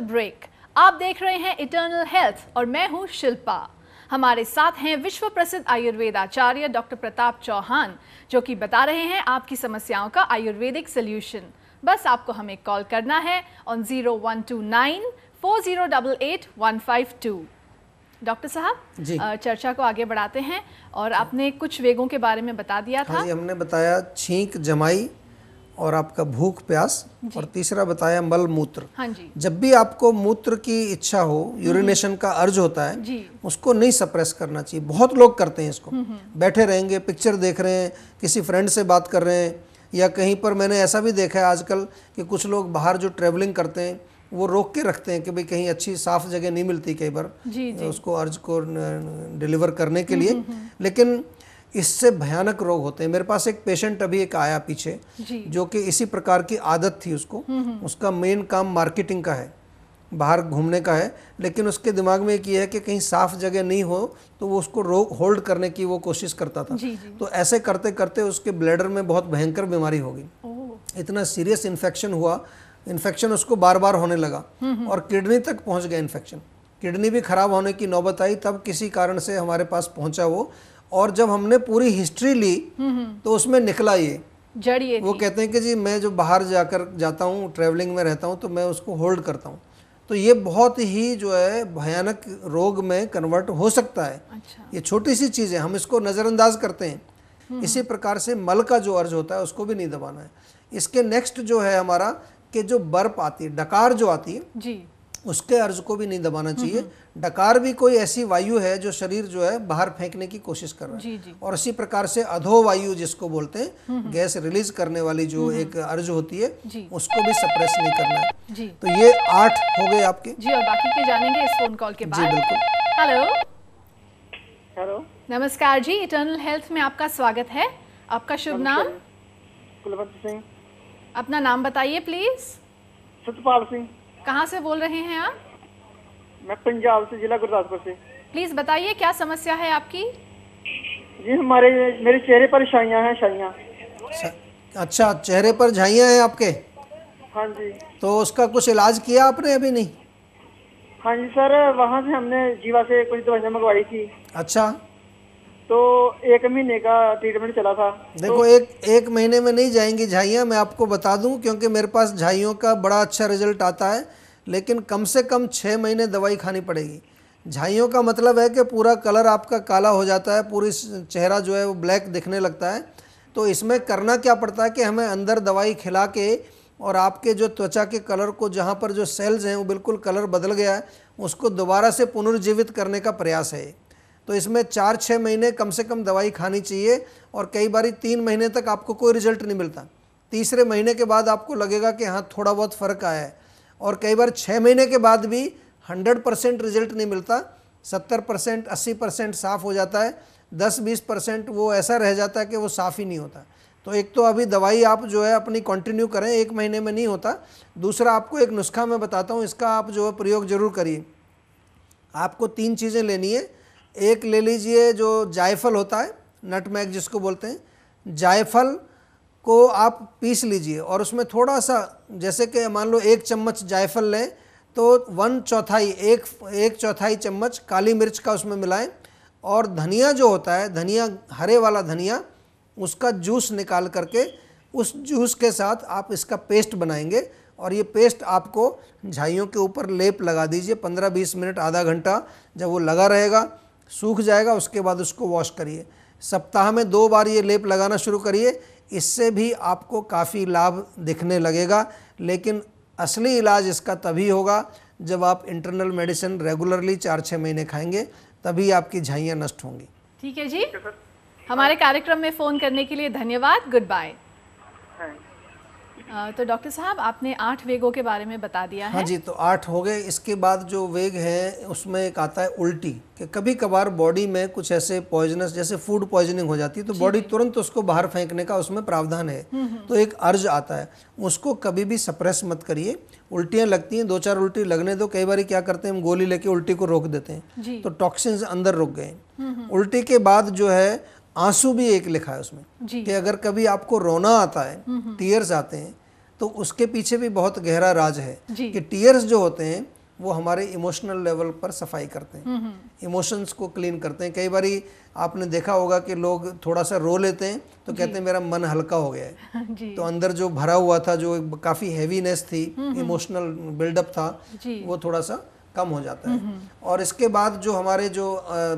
Break. आप देख रहे हैं इटर्नल हेल्थ और मैं हूं शिल्पा। हमारे साथ हैं विश्व प्रसिद्ध आयुर्वेद आचार्य डॉक्टर प्रताप चौहान, जो कि बता रहे हैं आपकी समस्याओं का आयुर्वेदिक सोल्यूशन। बस आपको हमें कॉल करना है ऑन 0129 4088 152। डॉक्टर साहब चर्चा को आगे बढ़ाते हैं और आपने कुछ वेगों के बारे में बता दिया था। हाँ जी, हमने बताया छींक, जमाई और आपका भूख प्यास, और तीसरा बताया मल मूत्र। हाँ जी। जब भी आपको मूत्र की इच्छा हो, यूरिनेशन का अर्ज होता है जी। उसको नहीं सप्रेस करना चाहिए। बहुत लोग करते हैं इसको, बैठे रहेंगे, पिक्चर देख रहे हैं, किसी फ्रेंड से बात कर रहे हैं, या कहीं पर मैंने ऐसा भी देखा है आजकल कि कुछ लोग बाहर जो ट्रैवलिंग करते हैं वो रोक के रखते हैं कि भाई कहीं अच्छी साफ जगह नहीं मिलती कई बार उसको अर्ज को डिलीवर करने के लिए, लेकिन इससे भयानक रोग होते हैं। मेरे पास एक पेशेंट अभी एक आया पीछे जो कि इसी प्रकार की आदत थी उसको। उसका मेन काम मार्केटिंग का है, बाहर घूमने का है, लेकिन उसके दिमाग में एक ये है कि कहीं साफ जगह नहीं हो तो वो उसको रोक होल्ड करने की वो कोशिश करता था। तो ऐसे करते करते उसके ब्लैडर में बहुत भयंकर बीमारी हो गई। इतना सीरियस इन्फेक्शन हुआ, इन्फेक्शन उसको बार बार होने लगा और किडनी तक पहुंच गया इन्फेक्शन। किडनी भी खराब होने की नौबत आई, तब किसी कारण से हमारे पास पहुंचा वो। और जब हमने पूरी हिस्ट्री ली तो उसमें निकला ये जड़िए। वो कहते हैं कि जी मैं जो बाहर जाता हूँ, ट्रैवलिंग में रहता हूँ, तो मैं उसको होल्ड करता हूँ। तो ये बहुत ही जो है भयानक रोग में कन्वर्ट हो सकता है। अच्छा। ये छोटी सी चीज़ है, हम इसको नज़रअंदाज करते हैं। इसी प्रकार से मल का जो अर्ज होता है उसको भी नहीं दबाना है। इसके नेक्स्ट जो है हमारा कि जो बर्प आती है, डकार जो आती है जी, उसके अर्ज को भी नहीं दबाना चाहिए। डकार भी कोई ऐसी वायु है जो शरीर जो है बाहर फेंकने की कोशिश कर रहा है। जी। और इसी प्रकार से अधो वायु जिसको बोलते हैं, गैस रिलीज करने वाली जो एक अर्ज होती है, उसको भी सप्रेस नहीं करना है। जी। तो ये 8 हो गए आपके। जी, और बाकी के जानेंगे इस फोन कॉल के बाद। जी बिल्कुल। हेलो हेलो, नमस्कार जी, इटर्नल हेल्थ में आपका स्वागत है। आपका शुभ नाम? कुलवंत सिंह। अपना नाम बताइए प्लीज। सतपाल सिंह। कहाँ से बोल रहे हैं आप? मैं पंजाब से, जिला गुरदासपुर से। प्लीज बताइए क्या समस्या है आपकी? जी मेरे चेहरे पर छाइयाँ हैं, छाइयाँ। अच्छा, चेहरे पर झाइयाँ हैं आपके? हाँ जी। तो उसका कुछ इलाज किया आपने अभी? नहीं। हाँ जी सर, वहाँ से हमने जीवा से कुछ दवाइयाँ मंगवाई थी। अच्छा, तो 1 महीने का ट्रीटमेंट चला था। देखो तो एक महीने में नहीं जाएंगी झाइयाँ, मैं आपको बता दूं, क्योंकि मेरे पास झाइयों का बड़ा अच्छा रिजल्ट आता है, लेकिन कम से कम 6 महीने दवाई खानी पड़ेगी। झाइयों का मतलब है कि पूरा कलर आपका काला हो जाता है, पूरी चेहरा जो है वो ब्लैक दिखने लगता है। तो इसमें करना क्या पड़ता है कि हमें अंदर दवाई खिला के और आपके जो त्वचा के कलर को, जहाँ पर जो सेल्स हैं वो बिल्कुल कलर बदल गया है, उसको दोबारा से पुनर्जीवित करने का प्रयास है। तो इसमें 4-6 महीने कम से कम दवाई खानी चाहिए, और कई बारी 3 महीने तक आपको कोई रिजल्ट नहीं मिलता। तीसरे महीने के बाद आपको लगेगा कि हाँ थोड़ा बहुत फ़र्क आया है, और कई बार 6 महीने के बाद भी 100% रिजल्ट नहीं मिलता। 70%, 80% साफ़ हो जाता है, 10-20% वो ऐसा रह जाता है कि वो साफ़ ही नहीं होता। तो एक तो अभी दवाई आप जो है अपनी कंटिन्यू करें, 1 महीने में नहीं होता। दूसरा, आपको एक नुस्खा मैं बताता हूँ, इसका आप जो है प्रयोग ज़रूर करिए। आपको 3 चीज़ें लेनी है। एक ले लीजिए जो जायफल होता है, नटमैग जिसको बोलते हैं, जायफल को आप पीस लीजिए और उसमें थोड़ा सा, जैसे कि मान लो 1 चम्मच जायफल लें तो 1 चौथाई चम्मच काली मिर्च का उसमें मिलाएं, और धनिया जो होता है, धनिया हरे वाला धनिया, उसका जूस निकाल करके उस जूस के साथ आप इसका पेस्ट बनाएंगे, और ये पेस्ट आपको झाइयों के ऊपर लेप लगा दीजिए 15-20 मिनट, आधा घंटा। जब वो लगा रहेगा, सूख जाएगा, उसके बाद उसको वॉश करिए। सप्ताह में 2 बार ये लेप लगाना शुरू करिए। इससे भी आपको काफ़ी लाभ दिखने लगेगा, लेकिन असली इलाज इसका तभी होगा जब आप इंटरनल मेडिसिन रेगुलरली 4-6 महीने खाएंगे, तभी आपकी झाइयाँ नष्ट होंगी। ठीक है जी, हमारे कार्यक्रम में फ़ोन करने के लिए धन्यवाद। Good bye. तो डॉक्टर साहब, आपने 8 वेगों के बारे में बता दिया है। हाँ जी, तो 8 हो गए। इसके बाद जो वेग है उसमें एक आता है उल्टी, कि कभी कभार बॉडी में कुछ ऐसे पॉइजनस, जैसे फूड पॉइजनिंग हो जाती है, तो बॉडी तुरंत उसको बाहर फेंकने का उसमें प्रावधान है। तो एक अर्ज आता है, उसको कभी भी सप्रेस मत करिए। उल्टियाँ लगती हैं, 2-4 उल्टी लगने दो। कई बार क्या करते हैं, हम गोली लेके उल्टी को रोक देते हैं, तो टॉक्सिन्स अंदर रुक गए। उल्टी के बाद जो है आंसू भी एक लिखा है उसमें, कि अगर कभी आपको रोना आता है, टीयर्स आते हैं, तो उसके पीछे भी बहुत गहरा राज है जी। कि टीयर्स जो होते हैं वो हमारे इमोशनल लेवल पर सफाई करते हैं, इमोशंस को क्लीन करते हैं। कई बारी आपने देखा होगा कि लोग थोड़ा सा रो लेते हैं तो कहते हैं मेरा मन हल्का हो गया है। जी। तो अंदर जो भरा हुआ था, जो काफ़ी हैवीनेस थी, इमोशनल बिल्डअप था, जी। वो थोड़ा सा कम हो जाता है। और इसके बाद जो हमारे जो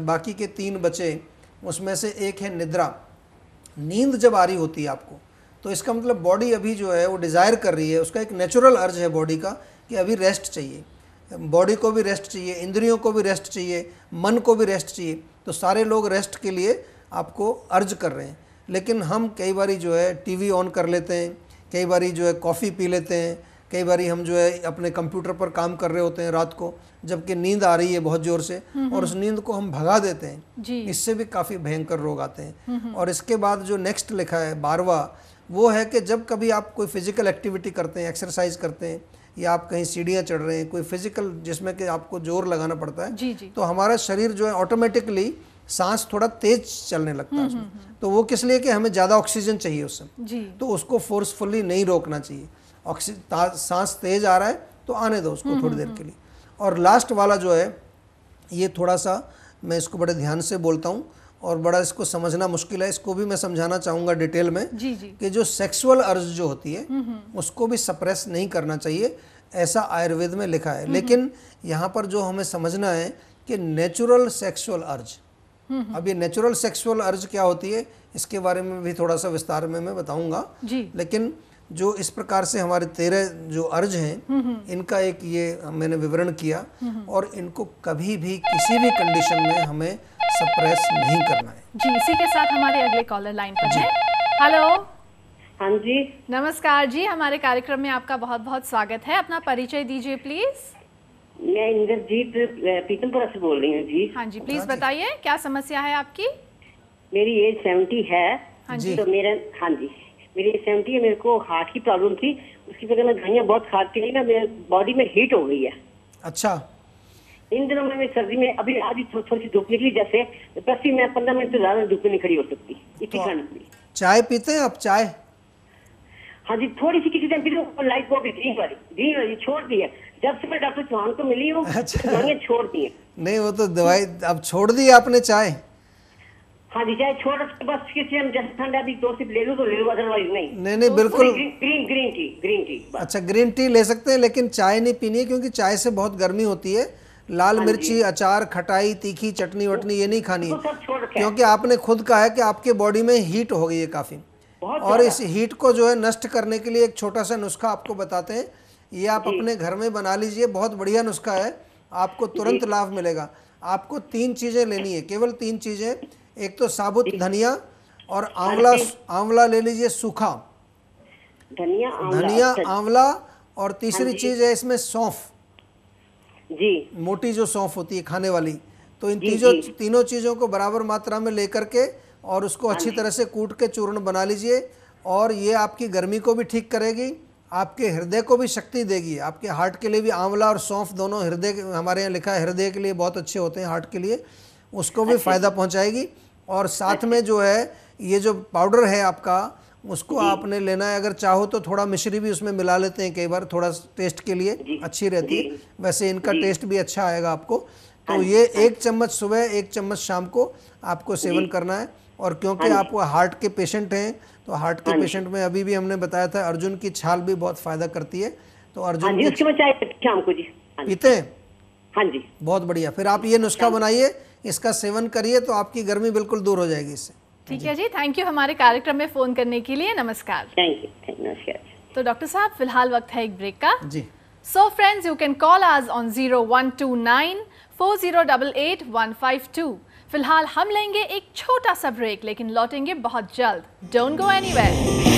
बाकी के 3 बचे, उसमें से एक है निद्रा। नींद जब आ रही होती है आपको, तो इसका मतलब बॉडी अभी जो है वो डिज़ायर कर रही है, उसका एक नेचुरल अर्ज है बॉडी का कि अभी रेस्ट चाहिए। बॉडी को भी रेस्ट चाहिए, इंद्रियों को भी रेस्ट चाहिए, मन को भी रेस्ट चाहिए। तो सारे लोग रेस्ट के लिए आपको अर्ज कर रहे हैं। लेकिन हम कई बारी जो है टीवी ऑन कर लेते हैं, कई बारी जो है कॉफ़ी पी लेते हैं, कई बारी हम जो है अपने कंप्यूटर पर काम कर रहे होते हैं रात को, जबकि नींद आ रही है बहुत ज़ोर से, और उस नींद को हम भगा देते हैं। इससे भी काफ़ी भयंकर रोग आते हैं। और इसके बाद जो नेक्स्ट लिखा है 12वां, वो है कि जब कभी आप कोई फिजिकल एक्टिविटी करते हैं, एक्सरसाइज करते हैं, या आप कहीं सीढ़ियाँ चढ़ रहे हैं, कोई फिजिकल जिसमें कि आपको जोर लगाना पड़ता है, जी, जी। तो हमारा शरीर जो है ऑटोमेटिकली सांस थोड़ा तेज चलने लगता है उसमें। तो वो किस लिए कि हमें ज़्यादा ऑक्सीजन चाहिए उससे, तो उसको फोर्सफुली नहीं रोकना चाहिए। सांस तेज आ रहा है तो आने दो उसको थोड़ी देर के लिए। और लास्ट वाला जो है, ये थोड़ा सा मैं इसको बड़े ध्यान से बोलता हूँ और बड़ा इसको समझना मुश्किल है, इसको भी मैं समझाना चाहूँगा डिटेल में। जी, जी। कि जो सेक्सुअल अर्ज जो होती है उसको भी सप्रेस नहीं करना चाहिए, ऐसा आयुर्वेद में लिखा है। लेकिन यहाँ पर जो हमें समझना है कि नेचुरल सेक्सुअल अर्ज, अब ये नेचुरल सेक्सुअल अर्ज क्या होती है इसके बारे में भी थोड़ा सा विस्तार में मैं बताऊंगा। लेकिन जो इस प्रकार से हमारे 13 जो अर्ज हैं, इनका एक ये मैंने विवरण किया, और इनको कभी भी किसी भी कंडीशन में हमें सप्रेस नहीं करना है। जी, इसी के साथ हमारे अगले कॉलर लाइन पर हैं। हेलो। हाँ जी, नमस्कार जी, हमारे कार्यक्रम में आपका बहुत बहुत स्वागत है। अपना परिचय दीजिए प्लीज। मैं इंद्रजीत पीतमपुरा से बोल रही हूँ जी। हाँ जी, प्लीज बताइए क्या समस्या है आपकी। मेरी एज 70 है। हाँ जी। तो मेरी एज 70 है। मेरे को हार्ट की प्रॉब्लम थी, उसकी वजह मैं दवाइयाँ बहुत खाती रही ना, मेरे बॉडी में हीट हो गई है। अच्छा। इन दिनों में सर्दी में अभी आज थोड़ी सी धूप निकली, जैसे बस ही मैं 15 मिनट से ज्यादा धूप में नहीं खड़ी हो सकती, इतनी ठंड थी। चाय पीते हैं आप? चाय? हाँ जी, थोड़ी सी किसी टाइम पी, लाइट वो भी ग्रीन वाली छोड़ दी है। जब से मैं डॉक्टर चौहान को मिली हूँ, दवाइयाँ छोड़ दी है। नहीं, वो तो दवाई अब छोड़ दी आपने चाय? हाँ जी, चाय छोड़, बस किसी हम जैसे ठंड अभी 2 सिप ले लूँ तो ले लूँ, अदरवाइज नहीं। नहीं, बिल्कुल। Green tea. अच्छा, ग्रीन टी ले सकते हैं, लेकिन चाय नहीं पीनी है, क्योंकि चाय से बहुत गर्मी होती है। लाल मिर्ची, अचार, खटाई, तीखी चटनी वटनी ये नहीं खानी है, क्योंकि आपने खुद कहा है कि आपके बॉडी में हीट हो गई है काफ़ी। और इस हीट को जो है नष्ट करने के लिए एक छोटा सा नुस्खा आपको बताते हैं, ये आप अपने घर में बना लीजिए। बहुत बढ़िया नुस्खा है, आपको तुरंत लाभ मिलेगा। आपको 3 चीज़ें लेनी है, केवल 3 चीज़ें। एक तो साबुत धनिया और आंवला ले लीजिए, सूखा धनिया, आंवला, और तीसरी चीज़ है इसमें सौंफ जी, मोटी जो सौंफ होती है खाने वाली। तो इन तीनों चीज़ों को बराबर मात्रा में लेकर के और उसको अच्छी तरह से कूट के चूर्ण बना लीजिए। और ये आपकी गर्मी को भी ठीक करेगी, आपके हृदय को भी शक्ति देगी। आपके हार्ट के लिए भी आंवला और सौंफ दोनों, हृदय हमारे यहाँ लिखा है हृदय के लिए बहुत अच्छे होते हैं, हार्ट के लिए, उसको भी फ़ायदा पहुँचाएगी। और साथ में जो है ये जो पाउडर है आपका, उसको आपने लेना है। अगर चाहो तो थोड़ा मिश्री भी उसमें मिला लेते हैं कई बार, थोड़ा टेस्ट के लिए अच्छी रहती है। वैसे इनका टेस्ट भी अच्छा आएगा आपको। तो ये 1 चम्मच सुबह, 1 चम्मच शाम को आपको सेवन करना है। और क्योंकि आप हार्ट के पेशेंट हैं, तो हार्ट के पेशेंट में अभी भी हमने बताया था अर्जुन की छाल भी बहुत फायदा करती है। तो अर्जुन की शाम को जी पीते हैं? हाँ जी, बहुत बढ़िया। फिर आप ये नुस्खा बनाइए, इसका सेवन करिए, तो आपकी गर्मी बिल्कुल दूर हो जाएगी इससे। ठीक है जी, थैंक यू हमारे कार्यक्रम में फोन करने के लिए। नमस्कार। थैंक यू, नमस्कार। तो डॉक्टर साहब, फिलहाल वक्त है एक ब्रेक का जी। So friends, you can call us on 0129 4088 152। फिलहाल हम लेंगे एक छोटा सा ब्रेक, लेकिन लौटेंगे बहुत जल्द। Don't go anywhere.